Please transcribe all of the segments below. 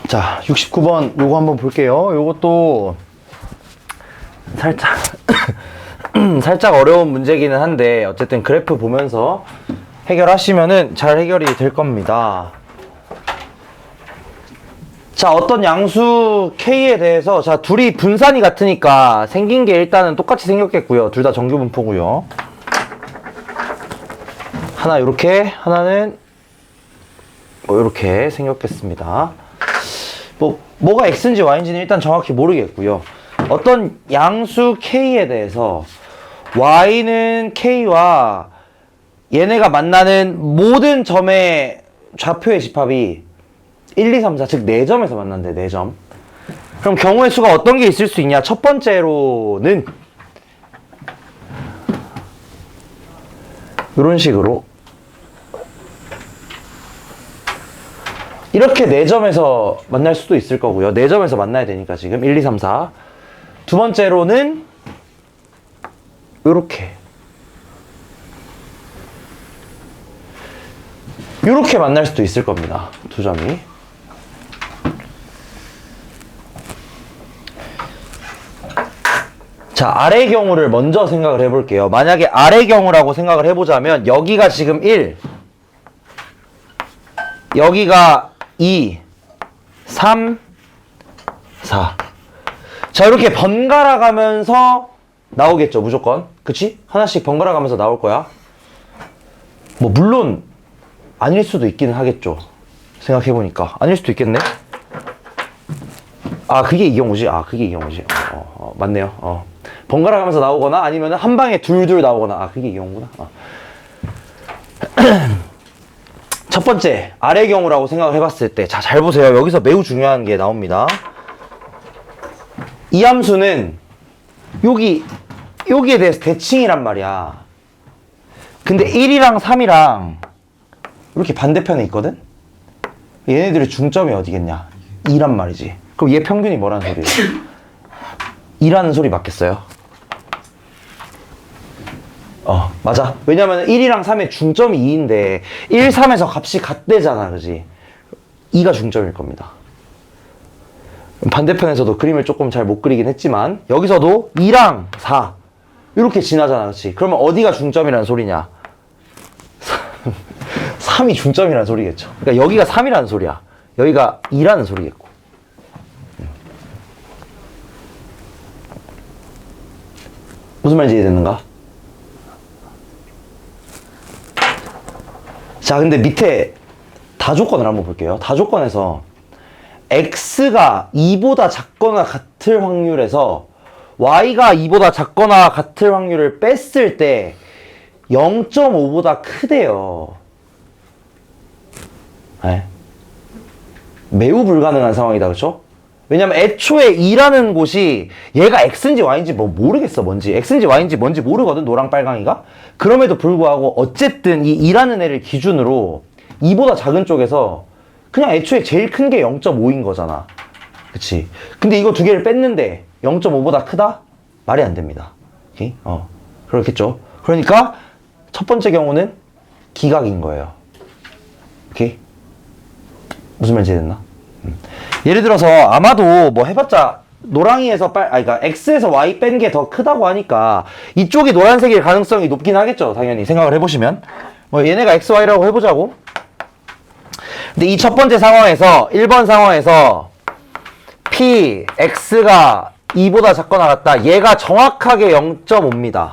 자, 69번 요거 한번 볼게요. 요것도 살짝 살짝 어려운 문제기는 한데 어쨌든 그래프 보면서 해결하시면은 잘 해결이 될 겁니다. 자, 어떤 양수 K에 대해서, 자, 둘이 분산이 같으니까 생긴 게 일단은 똑같이 생겼겠고요. 둘 다 정규분포고요. 하나 요렇게, 하나는 뭐 요렇게 생겼겠습니다. 뭐가 X인지 Y인지는 일단 정확히 모르겠고요. 어떤 양수 K에 대해서 Y는 K와 얘네가 만나는 모든 점의 좌표의 집합이 1, 2, 3, 4, 즉 4점에서 만난대, 4점. 그럼 경우의 수가 어떤 게 있을 수 있냐? 첫 번째로는 이런 식으로 이렇게 4점에서 만날 수도 있을 거고요. 4점에서 만나야 되니까 지금 1, 2, 3, 4. 두 번째로는 요렇게 만날 수도 있을 겁니다. 두 점이. 자, 아래 경우를 먼저 생각을 해볼게요. 만약에 아래 경우라고 생각을 해보자면 여기가 지금 1, 여기가 2, 3, 4. 자, 이렇게 번갈아 가면서 나오겠죠, 무조건. 그치? 하나씩 번갈아 가면서 나올 거야. 뭐 물론 아닐 수도 있기는 하겠죠. 생각해보니까 아닐 수도 있겠네. 아, 그게 이 경우지. 그게 이 경우지. 맞네요. 번갈아 가면서 나오거나 아니면 한 방에 둘둘 나오거나. 그게 이 경우구나. 첫 번째, 아래 경우라고 생각을 해봤을 때, 자, 잘 보세요. 여기서 매우 중요한 게 나옵니다. 이 함수는 여기에 대해서 대칭이란 말이야. 근데 1이랑 3이랑 이렇게 반대편에 있거든? 얘네들의 중점이 어디겠냐? 2란 말이지. 그럼 얘 평균이 뭐라는 소리예요? 2라는 소리 맞겠어요? 맞아. 왜냐면 1이랑 3의 중점이 2인데 1, 3에서 값이 같대잖아, 그지? 2가 중점일 겁니다. 반대편에서도 그림을 조금 잘 못 그리긴 했지만 여기서도 2랑 4 이렇게 지나잖아, 그치? 그러면 어디가 중점이라는 소리냐? 3이 중점이라는 소리겠죠. 그러니까 여기가 3이라는 소리야. 여기가 2라는 소리겠고. 무슨 말인지 이해되는가? 자, 근데 밑에 다조건을 한번 볼게요. 다조건에서 x가 2보다 작거나 같을 확률에서 y가 2보다 작거나 같을 확률을 뺐을 때 0.5보다 크대요. 네. 매우 불가능한 상황이다, 그쵸? 왜냐면 애초에 2라는 곳이 얘가 x인지 y인지 뭐 모르겠어, 뭔지. x인지 y인지 뭔지 모르거든, 노랑 빨강이가. 그럼에도 불구하고 어쨌든 이 2라는 애를 기준으로 2보다 작은 쪽에서 그냥 애초에 제일 큰 게 0.5인 거잖아. 그치? 근데 이거 두 개를 뺐는데 0.5보다 크다? 말이 안 됩니다. 오케이? 그렇겠죠. 그러니까 첫 번째 경우는 기각인 거예요. 오케이? 무슨 말인지 됐나? 예를 들어서 아마도 뭐 해봤자 노랑이에서 그러니까 X에서 Y 뺀 게 더 크다고 하니까 이쪽이 노란색일 가능성이 높긴 하겠죠. 당연히 생각을 해보시면 뭐 얘네가 X, Y라고 해보자고. 근데 이 첫 번째 상황에서 1번 상황에서 P, X가 2보다 작거나 같다. 얘가 정확하게 0.5입니다.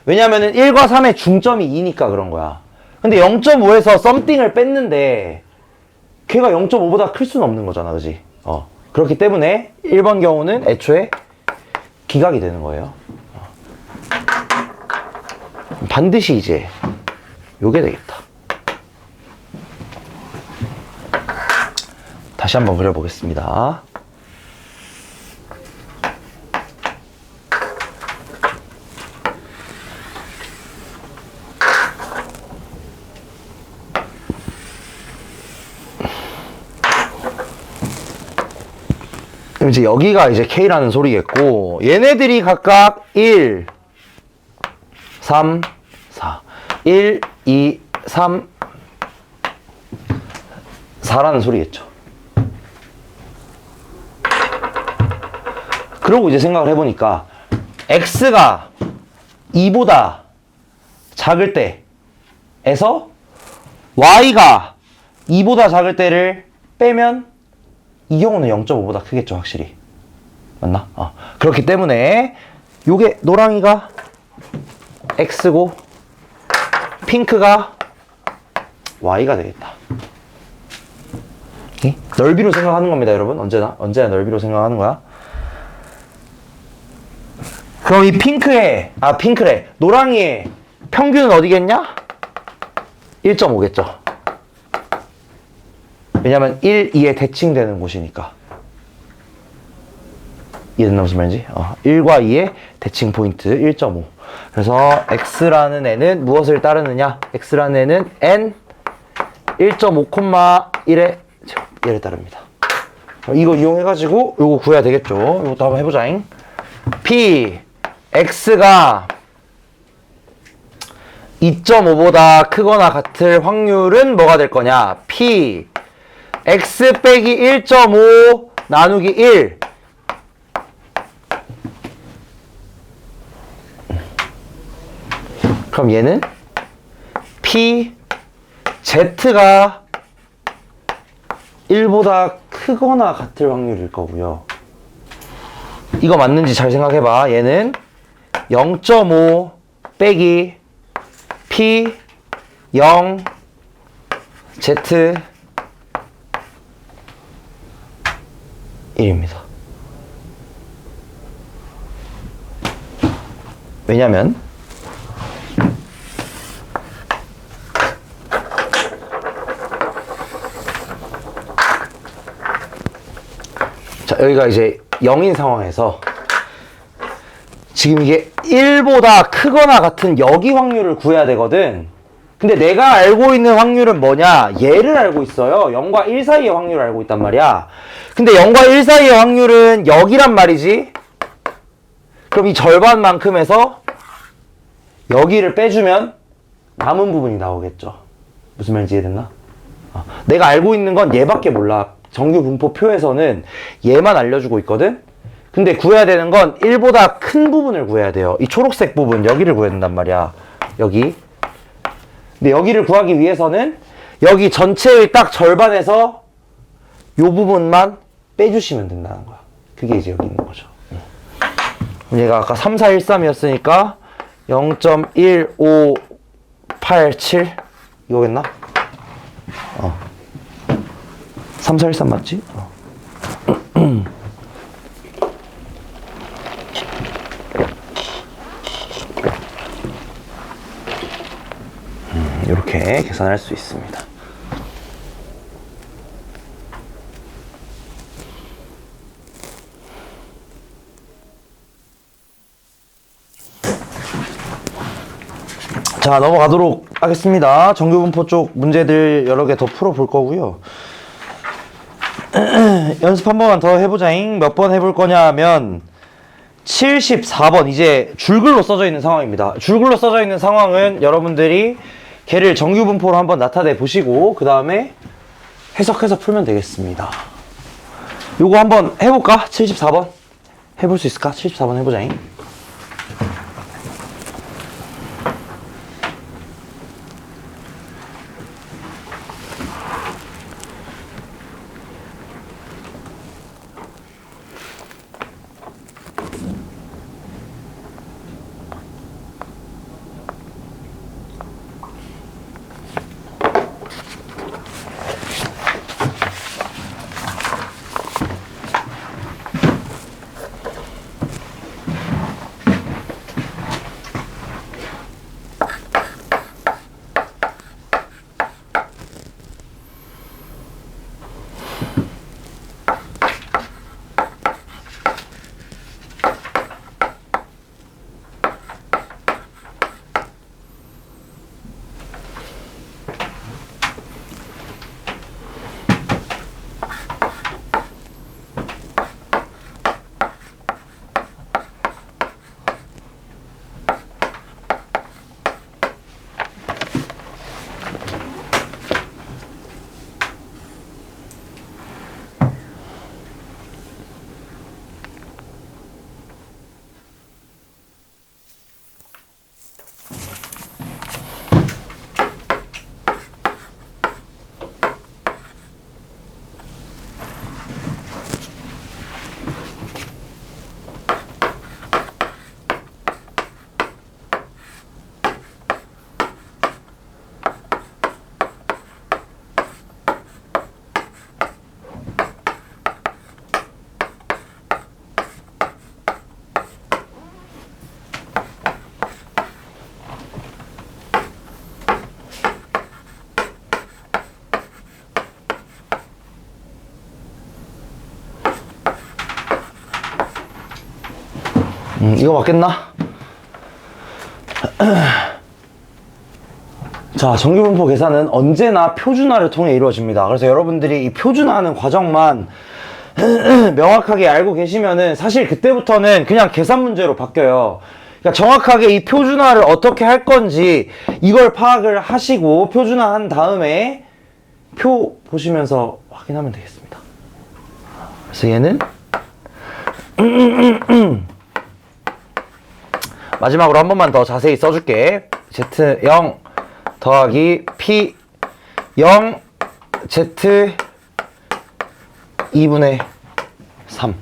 왜냐면은 1과 3의 중점이 2니까 그런 거야. 근데 0.5에서 썸띵을 뺐는데 걔가 0.5보다 클 수는 없는 거잖아, 그지? 그렇기 때문에 1번 경우는 애초에 기각이 되는 거예요. 반드시 이제 요게 되겠다. 다시 한번 그려보겠습니다. 그럼 이제 여기가 이제 K라는 소리겠고, 얘네들이 각각 1, 3, 4. 1, 2, 3, 4라는 소리겠죠. 그러고 이제 생각을 해보니까 x가 2보다 작을 때에서 y가 2보다 작을 때를 빼면 이 경우는 0.5보다 크겠죠, 확실히. 맞나? 그렇기 때문에 요게 노랑이가 x고 핑크가 y가 되겠다. 오케이? 넓이로 생각하는 겁니다, 여러분. 언제나 넓이로 생각하는 거야. 그럼 이 핑크래. 노랑이의 평균은 어디겠냐? 1.5겠죠. 왜냐면 1, 2에 대칭되는 곳이니까. 이해됐나 무슨 말인지? 1과 2의 대칭 포인트 1.5. 그래서 x라는 애는 무엇을 따르느냐? x라는 애는 n 1.5,1의 얘를 따릅니다. 이거 이용해가지고 이거 구해야 되겠죠. 이것도 한번 해보자잉. p x가 2.5보다 크거나 같을 확률은 뭐가 될 거냐? p x 빼기 1.5 나누기 1. 그럼 얘는 p z가 1보다 크거나 같을 확률일 거고요. 이거 맞는지 잘 생각해봐. 얘는 0.5 빼기 p 0 z 1입니다. 왜냐면 자, 여기가 이제 0인 상황에서 지금 이게 1보다 크거나 같은 여기 확률을 구해야 되거든. 근데 내가 알고 있는 확률은 뭐냐? 얘를 알고 있어요. 0과 1 사이의 확률을 알고 있단 말이야. 근데 0과 1 사이의 확률은 여기란 말이지. 그럼 이 절반만큼에서 여기를 빼주면 남은 부분이 나오겠죠. 무슨 말인지 이해됐나? 내가 알고 있는 건 얘밖에 몰라. 정규 분포표에서는 얘만 알려주고 있거든? 근데 구해야 되는 건 1보다 큰 부분을 구해야 돼요. 이 초록색 부분, 여기를 구해야 된단 말이야. 여기. 근데 여기를 구하기 위해서는 여기 전체의 딱 절반에서 요 부분만 빼주시면 된다는 거야. 그게 이제 여기 있는 거죠. 얘가 아까 3413이었으니까 0.1587 이거겠나? 3413 맞지? 이렇게 계산할 수 있습니다. 자, 넘어가도록 하겠습니다. 정규분포 쪽 문제들 여러 개 더 풀어볼 거고요. 연습 한 번만 더 해보자잉. 몇 번 해볼 거냐 하면 74번 이제 줄글로 써져 있는 상황입니다. 줄글로 써져 있는 상황은 여러분들이 걔를 정규분포로 한번 나타내 보시고 그 다음에 해석해서 풀면 되겠습니다. 요거 한번 해볼까? 74번 해볼 수 있을까? 74번 해보자잉. 이거 맞겠나? 자, 정규분포 계산은 언제나 표준화를 통해 이루어집니다. 그래서 여러분들이 이 표준화하는 과정만 명확하게 알고 계시면은 사실 그때부터는 그냥 계산 문제로 바뀌어요. 그러니까 정확하게 이 표준화를 어떻게 할 건지 이걸 파악을 하시고 표준화한 다음에 표 보시면서 확인하면 되겠습니다. 그래서 얘는 마지막으로 한 번만 더 자세히 써줄게. Z0 더하기 P0 Z 2분의 3.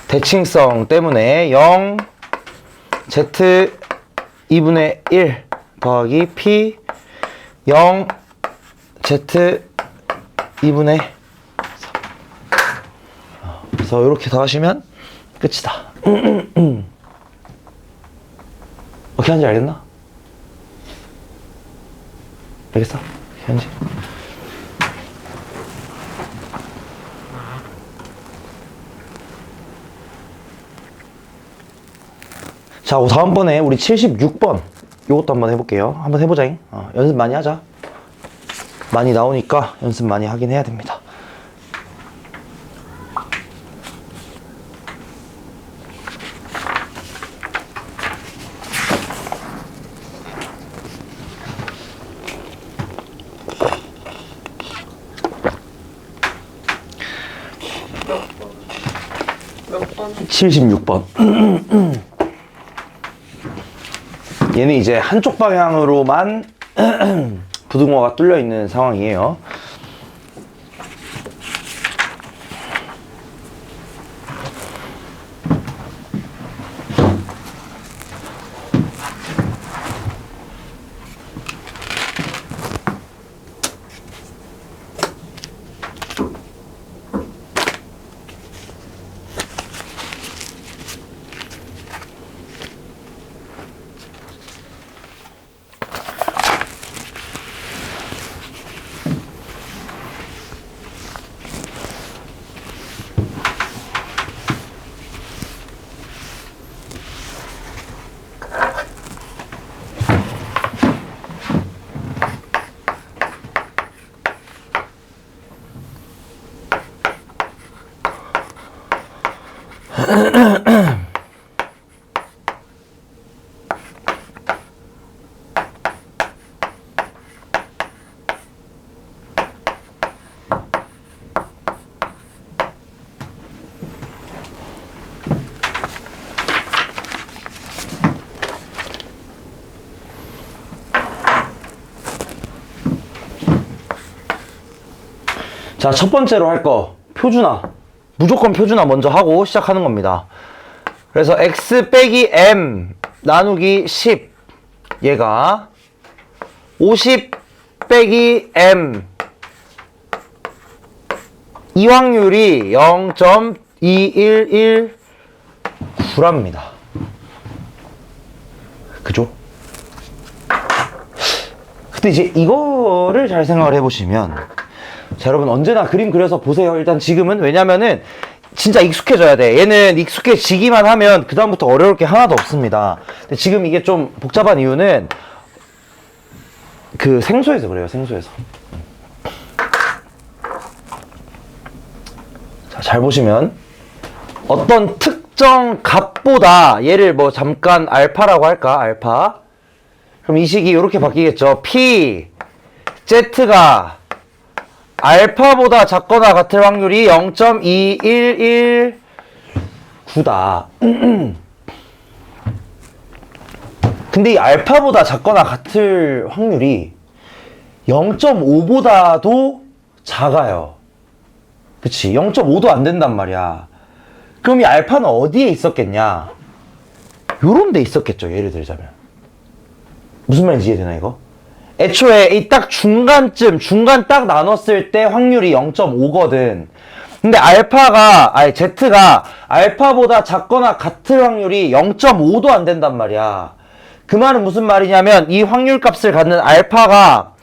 대칭성 때문에 0 Z 2분의 1 더하기 P 0 Z 2분의 3. 그래서 이렇게 더하시면 끝이다. 어떻게 하는지 알겠나? 알겠어? 어떻게 하는지? 자, 다음번에 우리 76번 요것도 한번 해볼게요. 한번 해보자잉. 연습 많이 하자. 많이 나오니까 연습 많이 하긴 해야 됩니다. 몇 번? 76번. 얘는 이제 한쪽 방향으로만 부등호가 뚫려 있는 상황이에요. 자, 첫 번째로 할 거 표준화. 무조건 표준화 먼저 하고 시작하는 겁니다. 그래서 x 빼기 m 나누기 10 얘가 50 빼기 m 이 확률이 0.2119랍니다. 그죠? 근데 이제 이거를 잘 생각을 해보시면, 자, 여러분 언제나 그림 그려서 보세요. 일단 지금은. 왜냐면은 진짜 익숙해져야 돼. 얘는 익숙해지기만 하면 그 다음부터 어려울 게 하나도 없습니다. 근데 지금 이게 좀 복잡한 이유는 그 생소해서 그래요. 생소해서. 자, 잘 보시면 어떤 특정 값보다, 얘를 뭐 잠깐 알파라고 할까? 알파. 그럼 이 식이 이렇게 바뀌겠죠. P, Z가 알파보다 작거나 같을 확률이 0.2119다. 근데 이 알파보다 작거나 같을 확률이 0.5보다도 작아요. 그치? 0.5도 안 된단 말이야. 그럼 이 알파는 어디에 있었겠냐? 요런 데 있었겠죠. 예를 들자면. 무슨 말인지 이해되나 이거? 애초에 이 딱 중간쯤, 중간 딱 나눴을 때 확률이 0.5거든. 근데 Z가 알파보다 작거나 같을 확률이 0.5도 안 된단 말이야. 그 말은 무슨 말이냐면 이 확률 값을 갖는 알파가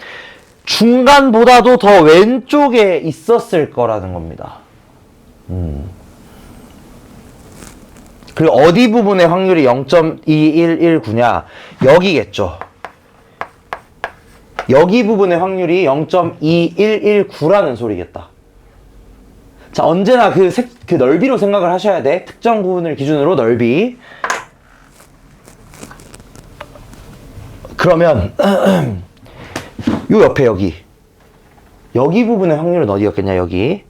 중간보다도 더 왼쪽에 있었을 거라는 겁니다. 그리고 어디 부분의 확률이 0.2119냐? 여기겠죠. 여기 부분의 확률이 0.2119라는 소리겠다. 자, 언제나 그 넓이로 생각을 하셔야 돼. 특정 부분을 기준으로 넓이. 그러면 요 옆에 여기 부분의 확률은 어디였겠냐? 여기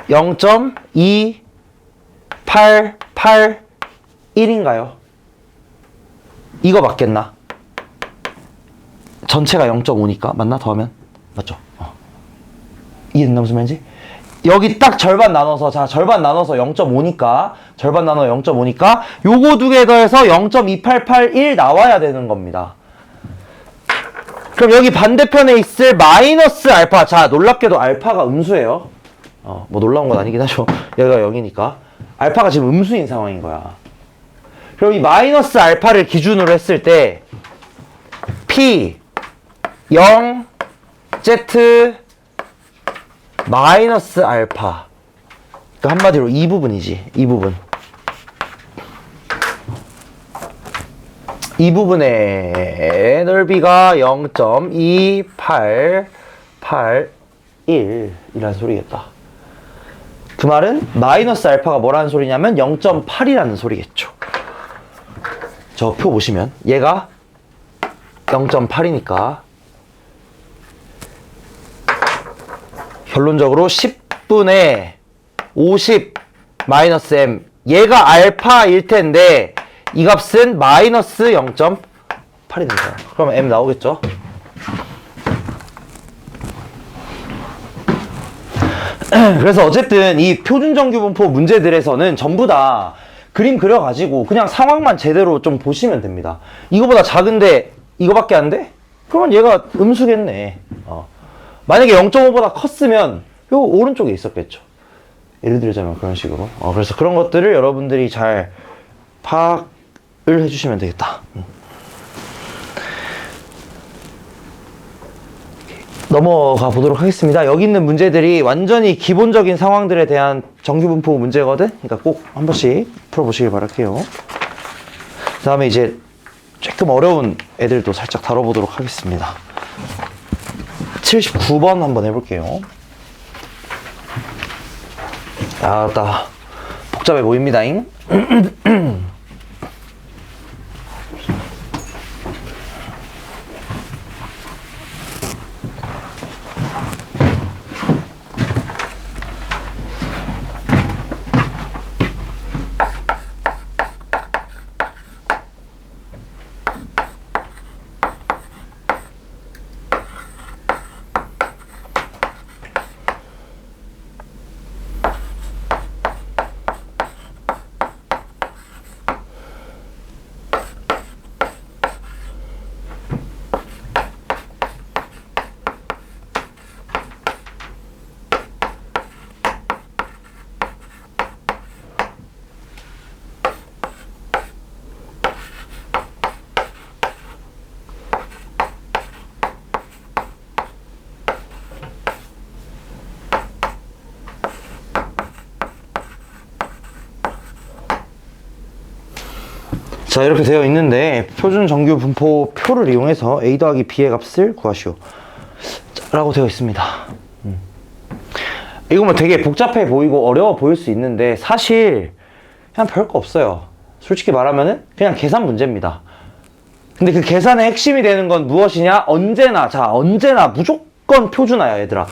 0.2881인가요? 이거 맞겠나? 전체가 0.5니까 맞나? 더하면? 맞죠? 이해된다 무슨 말인지? 여기 딱 절반 나눠서, 자, 절반 나눠서 0.5니까, 절반 나눠 0.5니까, 요거 두 개 더해서 0.2881 나와야 되는 겁니다. 그럼 여기 반대편에 있을 마이너스 알파. 자, 놀랍게도 알파가 음수예요. 뭐 놀라운 건 아니긴 하죠. 여기가 0이니까. 알파가 지금 음수인 상황인 거야. 그럼 이 마이너스 알파를 기준으로 했을 때, P, 0, Z, 마이너스 알파. 그러니까 한마디로 이 부분이지. 이 부분. 이 부분의 넓이가 0.2881이라는 소리겠다. 그 말은 마이너스 알파가 뭐라는 소리냐면 0.8이라는 소리겠죠. 저 표 보시면 얘가 0.8이니까 결론적으로 10분의 50 마이너스 m, 얘가 알파일 텐데 이 값은 마이너스 0.8이 됩니다. 그러면 m 나오겠죠? 그래서 어쨌든 이 표준정규분포 문제들에서는 전부 다 그림 그려가지고 그냥 상황만 제대로 좀 보시면 됩니다. 이거보다 작은데 이거밖에 안 돼? 그러면 얘가 음수겠네. 만약에 0.5보다 컸으면 요 오른쪽에 있었겠죠. 예를 들자면 그런 식으로. 그래서 그런 것들을 여러분들이 잘 파악을 해주시면 되겠다. 넘어가 보도록 하겠습니다. 여기 있는 문제들이 완전히 기본적인 상황들에 대한 정규분포 문제거든? 그러니까 꼭 한 번씩 풀어보시길 바랄게요. 그 다음에 이제 조금 어려운 애들도 살짝 다뤄보도록 하겠습니다. 79번 한번 해볼게요. 아따 복잡해 보입니다잉. 자, 이렇게 되어 있는데 표준 정규 분포 표를 이용해서 a 더하기 b의 값을 구하시오 라고 되어 있습니다. 이거 뭐 되게 복잡해 보이고 어려워 보일 수 있는데 사실 그냥 별거 없어요. 솔직히 말하면은 그냥 계산 문제입니다. 근데 그 계산의 핵심이 되는 건 무엇이냐? 언제나 무조건 표준화야, 얘들아.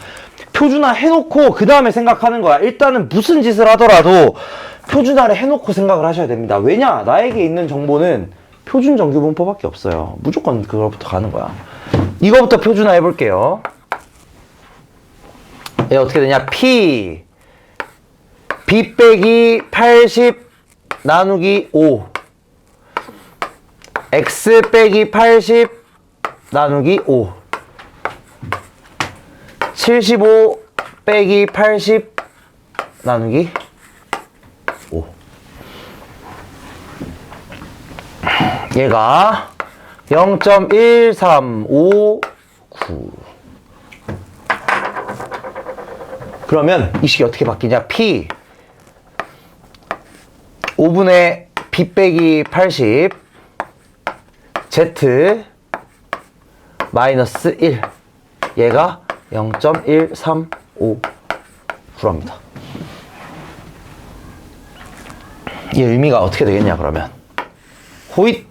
표준화 해놓고 그 다음에 생각하는 거야. 일단은 무슨 짓을 하더라도 표준화를 해놓고 생각을 하셔야 됩니다. 왜냐? 나에게 있는 정보는 표준 정규분포밖에 없어요. 무조건 그거부터 가는 거야. 이거부터 표준화 해볼게요. 얘 어떻게 되냐? P B 빼기 80 나누기 5 X 빼기 80 나누기 5 75 빼기 80 나누기 5. 얘가 0.1359. 그러면 이 식이 어떻게 바뀌냐? P 5분의 B 빼기 80 Z 마이너스 1 얘가 0.135g입니다. 이 의미가 어떻게 되겠냐 그러면 호잇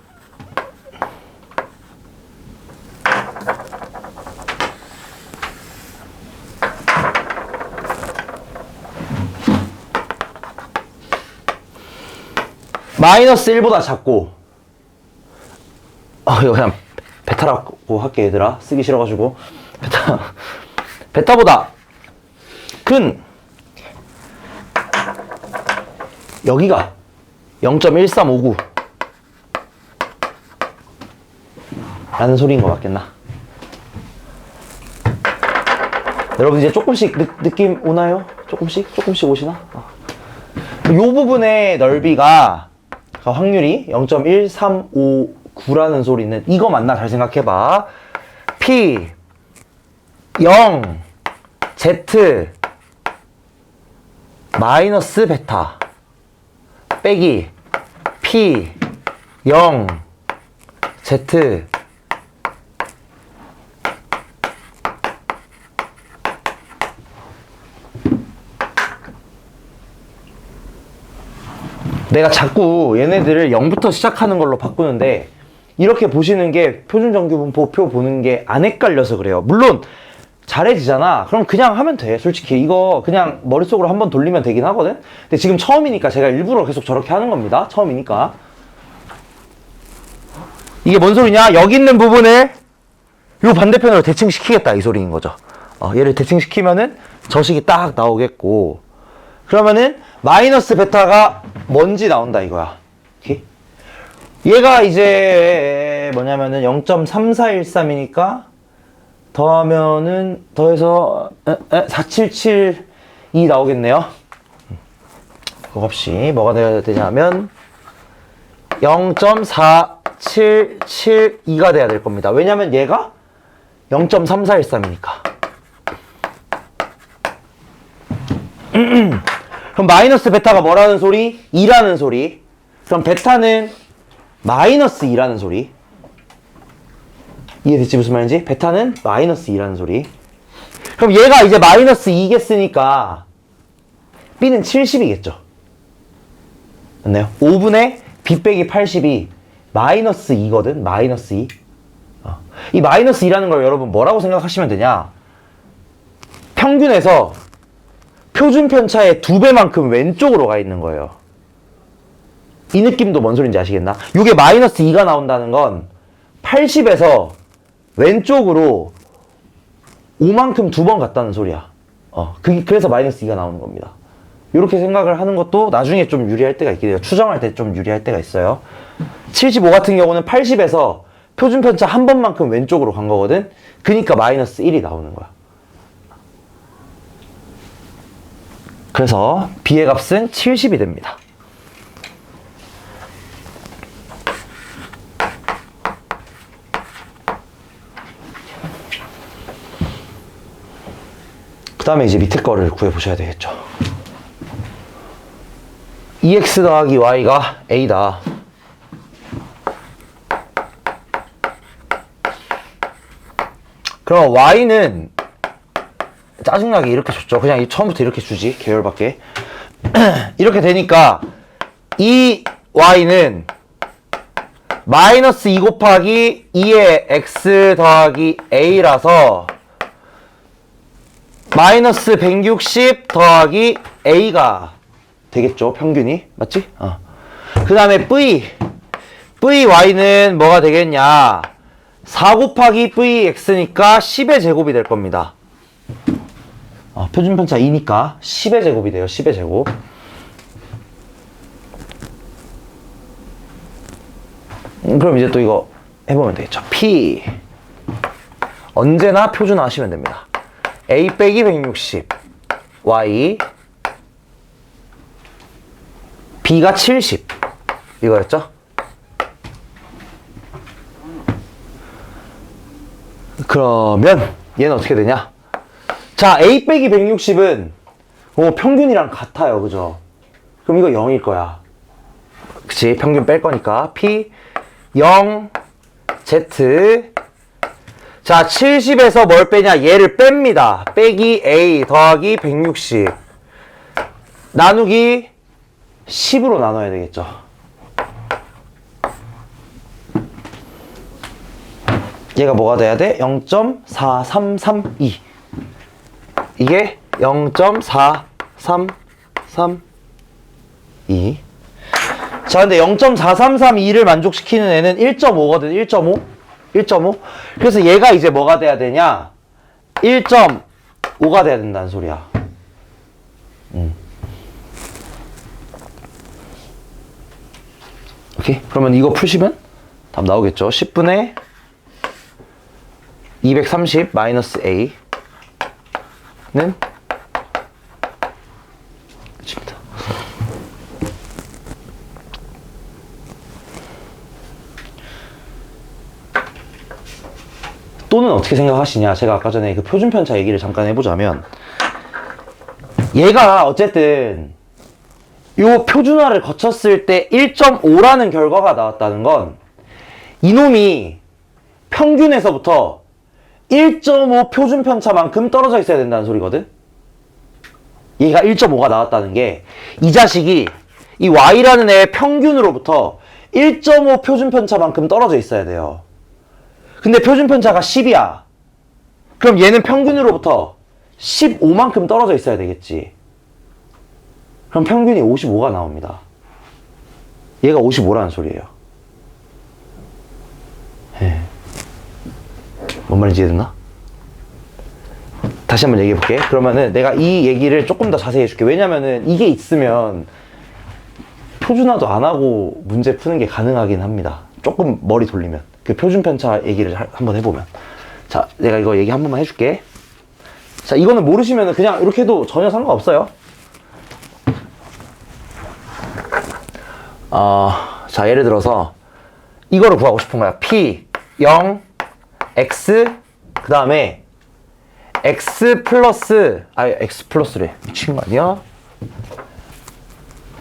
마이너스 1보다 작고 이거 그냥 베타라고 할게 얘들아 쓰기 싫어가지고 베타보다 큰 여기가 0.1359 라는 소리인 거 맞겠나? 여러분 이제 조금씩 느낌 오나요? 조금씩 오시나? 이 부분의 넓이가 확률이 0.1359라는 소리는 이거 맞나? 잘 생각해봐. P 0 Z 마이너스 베타 빼기 P 0 Z 내가 자꾸 얘네들을 0부터 시작하는 걸로 바꾸는데 이렇게 보시는 게 표준정규분포표 보는 게 안 헷갈려서 그래요. 물론 잘해지잖아. 그럼 그냥 하면 돼. 솔직히 이거 그냥 머릿속으로 한번 돌리면 되긴 하거든. 근데 지금 처음이니까 제가 일부러 계속 저렇게 하는 겁니다. 처음이니까. 이게 뭔 소리냐? 여기 있는 부분을 요 반대편으로 대칭시키겠다 이 소리인 거죠. 얘를 대칭시키면은 저식이 딱 나오겠고 그러면은 마이너스 베타가 뭔지 나온다 이거야. 오케이? 얘가 이제 뭐냐면은 0.3413이니까 더하면은 더해서 4772 나오겠네요. 그거 없이 뭐가 돼야 되냐면 0.4772가 돼야 될 겁니다. 왜냐면 얘가 0.3413이니까. 그럼 마이너스 베타가 뭐라는 소리? 2라는 소리. 그럼 베타는 마이너스 2라는 소리. 이해됐지 무슨 말인지? 베타는 마이너스 2라는 소리. 그럼 얘가 이제 마이너스 2겠으니까 B는 70이겠죠. 맞나요? 5분의 B 빼기 80이 마이너스 2거든. 마이너스 2. 이 마이너스 2라는 걸 여러분 뭐라고 생각하시면 되냐? 평균에서 표준 편차의 2배만큼 왼쪽으로 가 있는 거예요. 이 느낌도 뭔 소린지 아시겠나? 이게 마이너스 2가 나온다는 건 80에서 왼쪽으로 5만큼 2번 갔다는 소리야. 그래서 마이너스 2가 나오는 겁니다. 이렇게 생각을 하는 것도 나중에 좀 유리할 때가 있긴 해요. 추정할 때 좀 유리할 때가 있어요. 75 같은 경우는 80에서 표준 편차 한 번만큼 왼쪽으로 간 거거든. 그니까 마이너스 1이 나오는 거야. 그래서 B의 값은 70이 됩니다. 그 다음에 이제 밑에 거를 구해보셔야 되겠죠. 2x 더하기 y가 a다. 그럼 y는 짜증나게 이렇게 줬죠. 그냥 처음부터 이렇게 주지. 계열밖에. 이렇게 되니까 이 y는 마이너스 2 곱하기 2의 x 더하기 a라서 마이너스 160 더하기 a가 되겠죠. 평균이. 맞지? 그 다음에 vy는 뭐가 되겠냐. 4 곱하기 vx니까 10의 제곱이 될 겁니다. 표준편차 2니까 10의 제곱이 돼요. 10의 제곱. 그럼 이제 또 이거 해보면 되겠죠. P 언제나 표준화 하시면 됩니다. A 빼기 160 Y B가 70 이거였죠? 그러면 얘는 어떻게 되냐? 자, A 빼기 160은 평균이랑 같아요. 그죠? 그럼 이거 0일 거야. 그치, 평균 뺄 거니까. P 0 Z. 자, 70에서 뭘 빼냐? 얘를 뺍니다. 빼기 A 더하기 160 나누기 10으로 나눠야 되겠죠. 얘가 뭐가 돼야 돼? 0.4332. 이게 0.4332. 자, 근데 0.4332를 만족시키는 애는 1.5거든. 1.5. 1.5. 그래서 얘가 이제 뭐가 돼야 되냐? 1.5가 돼야 된다는 소리야. 오케이. 그러면 이거 푸시면 답 나오겠죠. 10분의 230 마이너스 A는 끝입니다. 또는 어떻게 생각하시냐? 제가 아까 전에 그 표준편차 얘기를 잠깐 해보자면, 얘가 어쨌든 요 표준화를 거쳤을 때 1.5라는 결과가 나왔다는 건 이놈이 평균에서부터 1.5 표준편차만큼 떨어져 있어야 된다는 소리거든. 얘가 1.5가 나왔다는 게 이 자식이 이 y라는 애의 평균으로부터 1.5 표준편차만큼 떨어져 있어야 돼요. 근데 표준편차가 10이야. 그럼 얘는 평균으로부터 15만큼 떨어져 있어야 되겠지. 그럼 평균이 55가 나옵니다. 얘가 55라는 소리예요. 뭔 말인지 이해됐나? 다시 한번 얘기해 볼게. 그러면은 내가 이 얘기를 조금 더 자세히 해줄게. 왜냐면은 이게 있으면 표준화도 안 하고 문제 푸는 게 가능하긴 합니다. 조금 머리 돌리면. 그 표준편차 얘기를 한번 해보면. 자, 내가 이거 얘기 한 번만 해줄게. 자, 이거는 모르시면은 그냥 이렇게 해도 전혀 상관없어요. 자, 예를 들어서 이거를 구하고 싶은 거야. P 0 X 그 다음에 X 플러스래. 미친 거 아니야?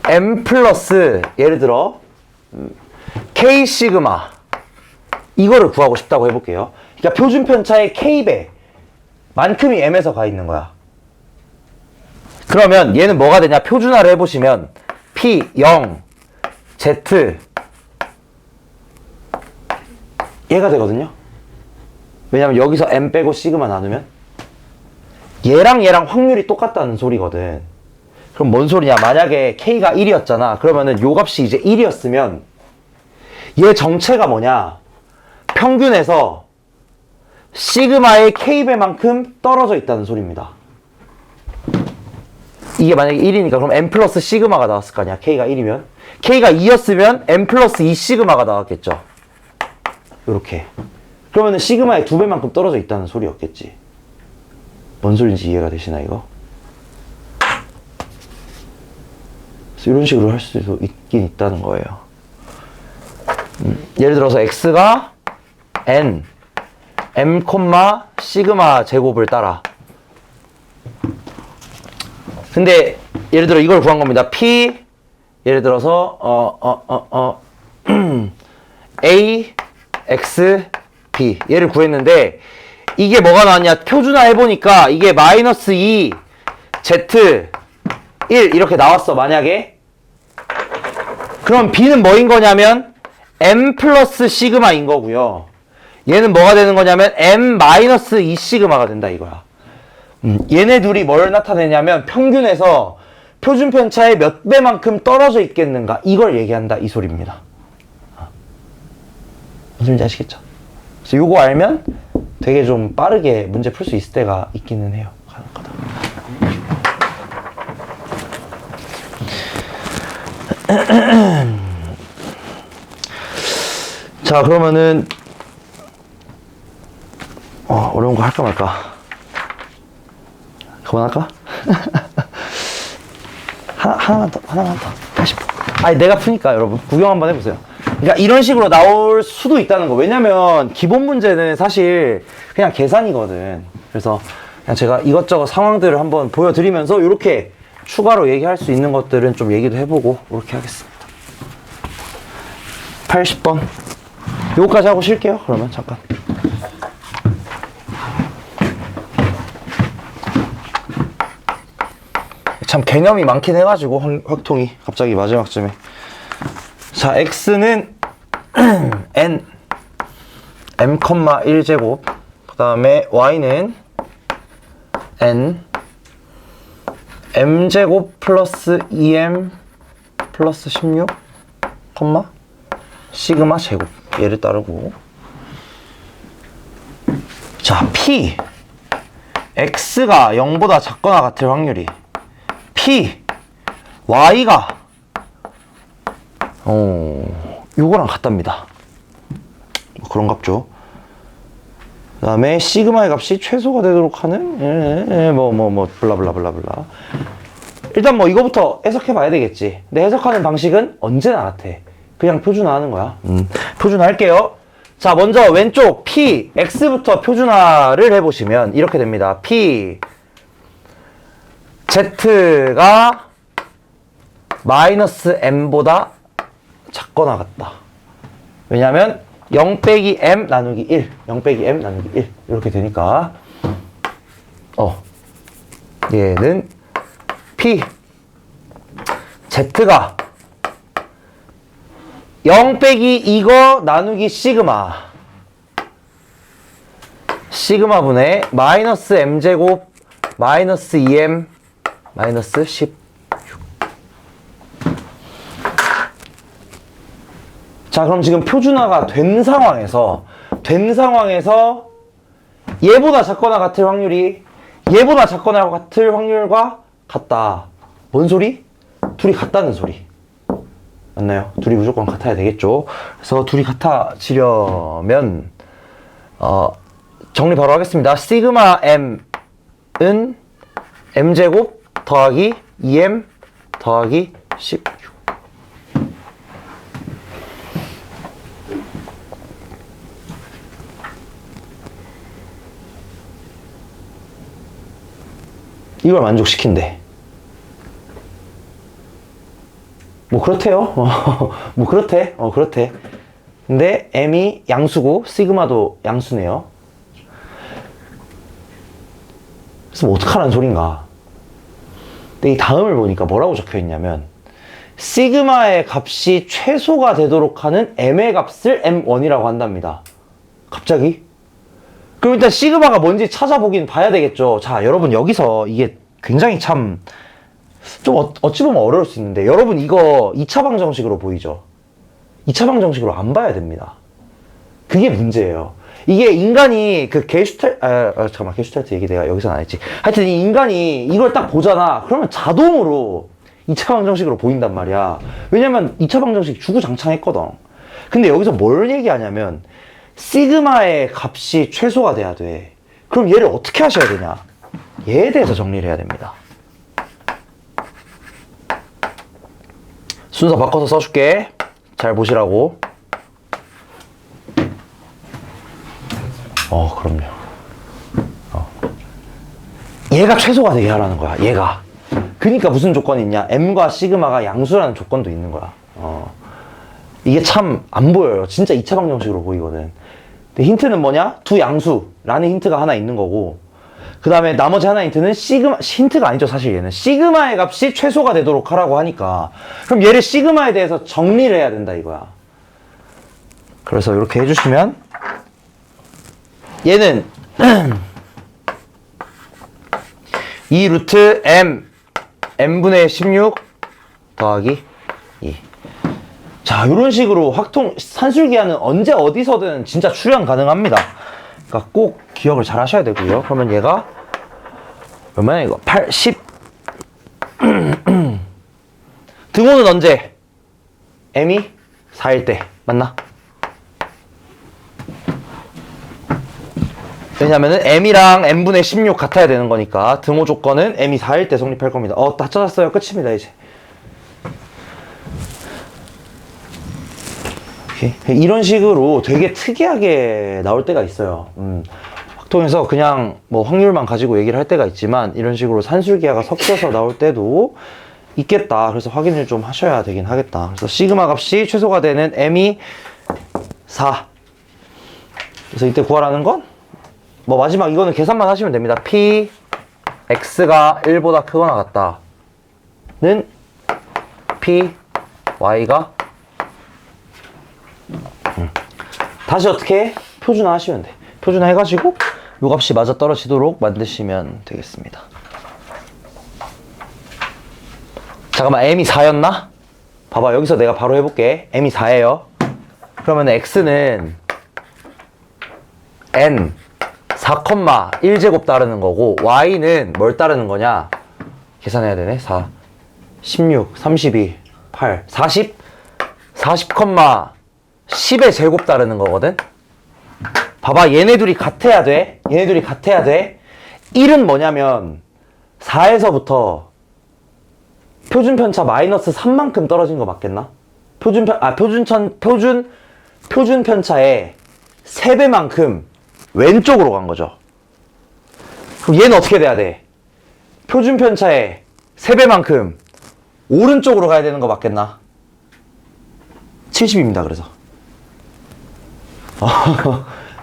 M 플러스 예를 들어 K 시그마 이거를 구하고 싶다고 해볼게요. 그러니까 표준편차의 K배 만큼이 M에서 가 있는 거야. 그러면 얘는 뭐가 되냐? 표준화를 해보시면 P 0 Z 얘가 되거든요. 왜냐면 여기서 M 빼고 시그마 나누면 얘랑 확률이 똑같다는 소리거든. 그럼 뭔 소리냐? 만약에 K가 1이었잖아. 그러면은 요 값이 이제 1이었으면 얘 정체가 뭐냐? 평균에서 시그마의 K배만큼 떨어져 있다는 소리입니다. 이게 만약에 1이니까 그럼 M 플러스 시그마가 나왔을 거 아니야? K가 1이면. K가 2였으면 M 플러스 2 시그마가 나왔겠죠. 요렇게. 그러면은 시그마의 2배만큼 떨어져 있다는 소리였겠지. 뭔 소리인지 이해가 되시나 이거? 그래서 이런 식으로 할 수도 있긴 있다는 거예요. 예를 들어서 X가 N M, 시그마 제곱을 따라. 근데 예를 들어 이걸 구한 겁니다. P 예를 들어서 A X B 얘를 구했는데 이게 뭐가 나왔냐? 표준화 해보니까 이게 마이너스 2 Z 1 이렇게 나왔어. 만약에 그럼 B는 뭐인 거냐면 M 플러스 시그마인 거고요. 얘는 뭐가 되는 거냐면 M 마이너스 2 시그마가 된다 이거야. 얘네 둘이 뭘 나타내냐면 평균에서 표준편차의 몇 배만큼 떨어져 있겠는가 이걸 얘기한다 이 소리입니다. 무슨 말인지 아시겠죠? 그래서 요거 알면 되게 좀 빠르게 문제 풀 수 있을 때가 있기는 해요. 가능하다. 자, 그러면은 어려운 거 할까 말까? 그만할까? 하나만 더 80%. 아니 내가 푸니까 여러분 구경 한번 해보세요. 그러니까 이런 식으로 나올 수도 있다는 거. 왜냐면 기본 문제는 사실 그냥 계산이거든. 그래서 그냥 제가 이것저것 상황들을 한번 보여드리면서 이렇게 추가로 얘기할 수 있는 것들은 좀 얘기도 해보고 이렇게 하겠습니다. 80번. 요거까지 하고 쉴게요. 그러면 잠깐. 참 개념이 많긴 해가지고 확통이 갑자기 마지막쯤에. 자, x는 n m,1제곱, 그 다음에 y는 n m제곱 플러스 2m 플러스 16 시그마 제곱, 얘를 따르고. 자, p x가 0보다 작거나 같을 확률이 p y가 요거랑 같답니다. 뭐 그런갑죠. 그 다음에 시그마의 값이 최소가 되도록 하는 블라블라블라블라. 일단 뭐 이거부터 해석해 봐야 되겠지. 근데 해석하는 방식은 언제나 같아. 그냥 표준화하는 거야. 표준화할게요. 자, 먼저 왼쪽 p x부터 표준화를 해보시면 이렇게 됩니다. p z가 마이너스 m보다 작거나 같다. 왜냐면 0 빼기 m 나누기 1, 0 빼기 m 나누기 1 이렇게 되니까 얘는 p z가 0 빼기 이거 나누기 시그마 분의 마이너스 m제곱 마이너스 2m 마이너스 16. 자, 그럼 지금 표준화가 된 상황에서 얘보다 작거나 같을 확률이 얘보다 작거나 같을 확률과 같다. 뭔 소리? 둘이 같다는 소리. 맞나요? 둘이 무조건 같아야 되겠죠. 그래서 둘이 같아지려면 정리 바로 하겠습니다. 시그마 m은 m제곱 더하기 2m 더하기 16. 이걸 만족시킨대. 뭐 그렇대요. 뭐 그렇대. 그렇대. 근데 m이 양수고 시그마도 양수네요. 그래서 뭐 어떡하라는 소린가. 근데 이 다음을 보니까 뭐라고 적혀 있냐면 시그마의 값이 최소가 되도록 하는 m의 값을 m1이라고 한답니다. 갑자기? 그럼 일단 시그마가 뭔지 찾아보긴 봐야 되겠죠. 자, 여러분 여기서 이게 굉장히 참 좀 어찌 보면 어려울 수 있는데, 여러분 이거 2차 방정식으로 보이죠? 2차 방정식으로 안 봐야 됩니다. 그게 문제예요. 이게 인간이 그 게슈탈트 얘기 내가 여기서는 안 했지. 하여튼 이 인간이 이걸 딱 보잖아. 그러면 자동으로 2차 방정식으로 보인단 말이야. 왜냐면 2차 방정식 주구장창했거든. 근데 여기서 뭘 얘기하냐면 시그마의 값이 최소가 돼야 돼. 그럼 얘를 어떻게 하셔야 되냐? 얘에 대해서 정리를 해야 됩니다. 순서 바꿔서 써줄게. 잘 보시라고. 그럼요. 얘가 최소가 되게 하라는 거야. 얘가. 그러니까 무슨 조건이 있냐? m과 시그마가 양수라는 조건도 있는 거야. 이게 참 안 보여요. 진짜 2차 방정식으로 보이거든. 근데 힌트는 뭐냐? 두 양수라는 힌트가 하나 있는 거고, 그 다음에 나머지 하나 힌트는 힌트가 아니죠. 사실 얘는 시그마의 값이 최소가 되도록 하라고 하니까, 그럼 얘를 시그마에 대해서 정리를 해야 된다 이거야. 그래서 이렇게 해주시면 얘는 2 루트 m분의 16 더하기 2. 자, 이런 식으로 산술기하는 언제 어디서든 진짜 출현 가능합니다. 그러니까 꼭 기억을 잘 하셔야 되고요. 그러면 얘가 얼마냐 이거? 80. 등호는 언제? m이 4일 때. 맞나? 왜냐면은 m이랑 m분의 16 같아야 되는 거니까 등호 조건은 m이 4일 때 성립할 겁니다. 다 찾았어요. 끝입니다 이제. 이런 식으로 되게 특이하게 나올 때가 있어요. 확통에서 그냥 뭐 확률만 가지고 얘기를 할 때가 있지만, 이런 식으로 산술기하가 섞여서 나올 때도 있겠다. 그래서 확인을 좀 하셔야 되긴 하겠다. 그래서 시그마 값이 최소가 되는 m이 4. 그래서 이때 구하라는 건 뭐 마지막 이거는 계산만 하시면 됩니다. p x가 1보다 크거나 같다는 p y가 다시 어떻게 표준화 하시면 돼. 표준화 해가지고 요 값이 맞아 떨어지도록 만드시면 되겠습니다. 잠깐만, m이 4였나? 봐봐, 여기서 내가 바로 해볼게. m이 4예요. 그러면 x는 n 4,1제곱 따르는 거고 y는 뭘 따르는 거냐? 계산해야 되네. 4, 16, 32, 8, 40, 40,10의 제곱 따르는 거거든? 봐봐, 얘네 둘이 같아야 돼. 얘네 둘이 같아야 돼. 1은 뭐냐면 4에서부터 표준편차 마이너스 3만큼 떨어진 거 맞겠나? 표준편차의 3배만큼 왼쪽으로 간 거죠. 그럼 얘는 어떻게 돼야 돼? 표준편차의 3배만큼 오른쪽으로 가야 되는 거 맞겠나? 70입니다, 그래서.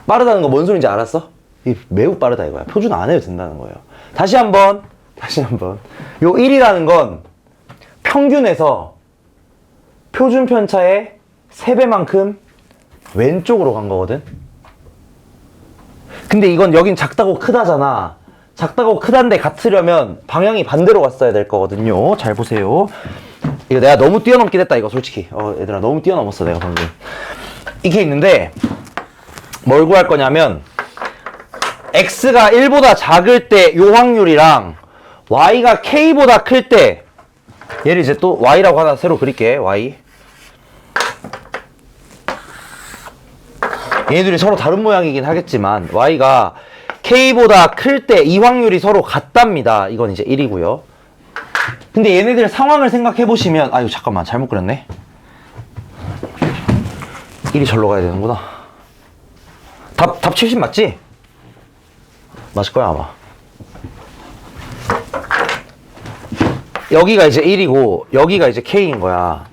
빠르다는 거 뭔 소리인지 알았어? 이 매우 빠르다 이거야. 표준 안 해도 된다는 거예요. 다시 한번. 요 1이라는 건 평균에서 표준편차의 3배만큼 왼쪽으로 간 거거든? 근데 이건 여긴 작다고 크다잖아. 작다고 크다인데 같으려면 방향이 반대로 갔어야 될 거거든요. 잘 보세요. 이거 내가 너무 뛰어넘긴 했다, 이거 솔직히. 얘들아, 너무 뛰어넘었어, 내가 방금. 이게 있는데, 뭘 구할 거냐면, x가 1보다 작을 때 요 확률이랑, y가 k보다 클 때, 얘를 이제 또 y라고 하나 새로 그릴게, y. 얘네들이 서로 다른 모양이긴 하겠지만, y가 k보다 클 때 이 확률이 서로 같답니다. 이건 이제 1이고요. 근데 얘네들 상황을 생각해 보시면, 아유, 잠깐만, 잘못 그렸네. 1이 절로 가야 되는구나. 답 70 맞지? 맞을 거야, 아마. 여기가 이제 1이고, 여기가 이제 k인 거야.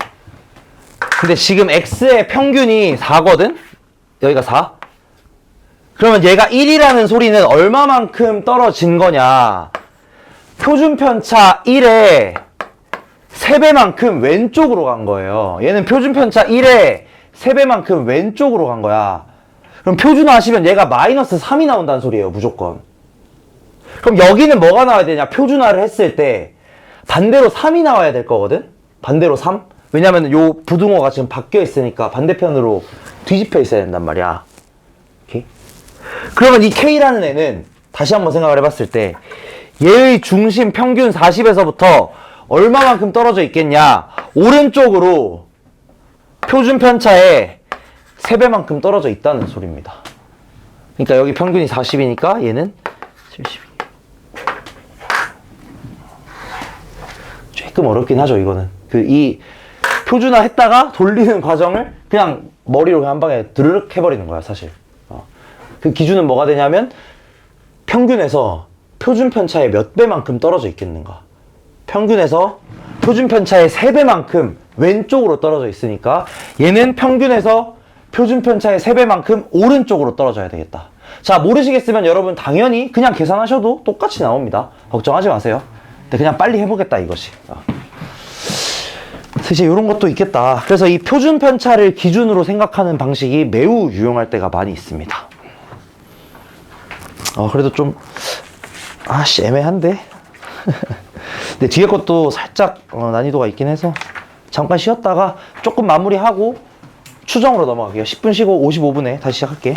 근데 지금 x의 평균이 4거든? 여기가 4? 그러면 얘가 1이라는 소리는 얼마만큼 떨어진 거냐? 표준편차 1의 3배만큼 왼쪽으로 간 거예요. 얘는 표준편차 1의 3배만큼 왼쪽으로 간 거야. 그럼 표준화 하시면 얘가 마이너스 3이 나온다는 소리예요, 무조건. 그럼 여기는 뭐가 나와야 되냐? 표준화를 했을 때 반대로 3이 나와야 될 거거든? 반대로 3? 왜냐면 요 부등호가 지금 바뀌어 있으니까 반대편으로 뒤집혀 있어야 된단 말이야. 오케이? 그러면 이 K라는 애는 다시 한번 생각을 해봤을 때 얘의 중심 평균 40에서부터 얼마만큼 떨어져 있겠냐? 오른쪽으로 표준편차의 3배만큼 떨어져 있다는 소리입니다. 그러니까 여기 평균이 40이니까 얘는 70. 조금 어렵긴 하죠, 이거는. 이 표준화 했다가 돌리는 과정을 그냥 머리로 그냥 한 방에 드르륵 해버리는 거야, 사실. 그 기준은 뭐가 되냐면 평균에서 표준편차의 몇 배만큼 떨어져 있겠는가. 평균에서 표준편차의 3배만큼 왼쪽으로 떨어져 있으니까 얘는 평균에서 표준편차의 3배만큼 오른쪽으로 떨어져야 되겠다. 자, 모르시겠으면 여러분 당연히 그냥 계산하셔도 똑같이 나옵니다. 걱정하지 마세요. 근데 그냥 빨리 해보겠다, 이것이. 사실 이런 것도 있겠다. 그래서 이 표준편차를 기준으로 생각하는 방식이 매우 유용할 때가 많이 있습니다. 그래도 좀 애매한데? 근데 뒤에 것도 살짝 난이도가 있긴 해서 잠깐 쉬었다가 조금 마무리하고 추정으로 넘어갈게요. 10분 쉬고 55분에 다시 시작할게.